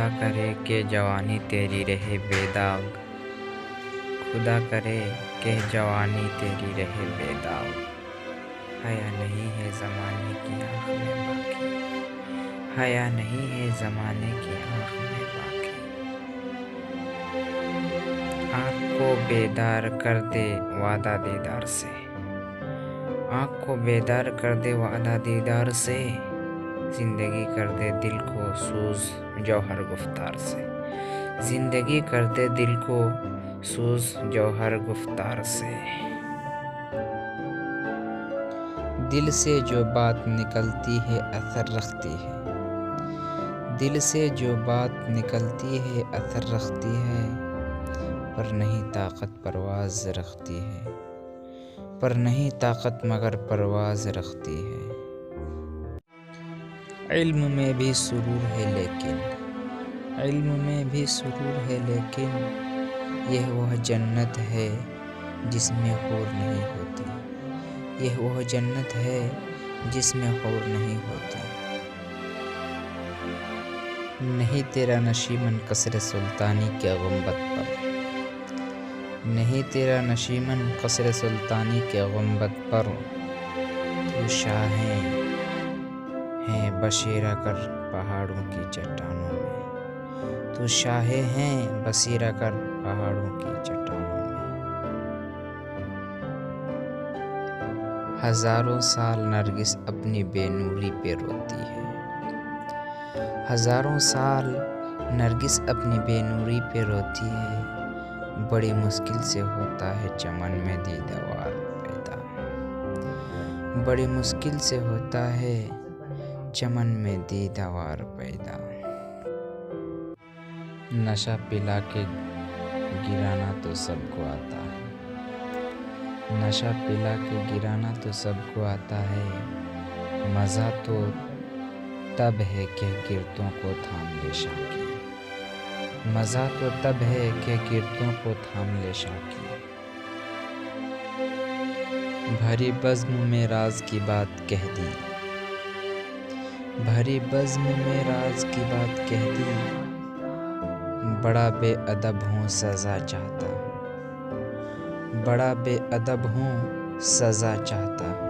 خدا کرے کہ جوانی تیری رہے بے داغ، خدا کرے کہ جوانی تیری رہے بے داغ، حیا نہیں ہے زمانے کی آنکھ میں باقی، حیا نہیں ہے زمانے کی آنکھ میں باقی، آنکھ کو بیدار کر دے وعدہ دیدار سے، آنکھ کو بیدار کر دے وعدہ دیدار سے، زندگی کر دے دل کو سوز جوہر گفتار سے، زندگی کر دے دل کو سوز جوہر گفتار سے۔ دل سے جو بات نکلتی ہے اثر رکھتی ہے، دل سے جو بات نکلتی ہے اثر رکھتی ہے، پر نہیں طاقت پرواز رکھتی ہے، پر نہیں طاقت مگر پرواز رکھتی ہے۔ علم میں بھی سرور ہے لیکن، علم میں بھی سرور ہے لیکن، یہ وہ جنت ہے جس میں حور نہیں ہوتی، یہ وہ جنت ہے جس میں حور نہیں ہوتی۔ نہیں تیرا نشیمن قصر سلطانی کے گنبد پر، نہیں تیرا نشیمن قصر سلطانی کے گنبد پر، تو شاہیں ہیں بسیرا کر پہاڑوں کی چٹانوں میں، تو شاہیں ہیں بسیرا کر پہاڑوں کی چٹانوں میں۔ ہزاروں سال نرگس اپنی بے نوری پہ روتی ہے، ہزاروں سال نرگس اپنی بے نوری پہ روتی ہے، بڑی مشکل سے ہوتا ہے چمن میں دیدار پیدا، بڑی مشکل سے ہوتا ہے چمن میں دیدار پیدا۔ نشہ پلا کے گرانا تو سب کو آتا ہے، نشہ پلا کے گرانا تو سب کو آتا ہے، مزہ تو تب ہے کہ گرتوں کو تھام لے شاکی، مزہ تو تب ہے کہ گرتوں کو تھام لے شاکی۔ بھری بزم میں راز کی بات کہہ دی، بھری بزم میں راز کی بات کہہ دی، بڑا بے ادب ہوں سزا چاہتا ہوں، بڑا بے ادب ہوں سزا چاہتا ہوں۔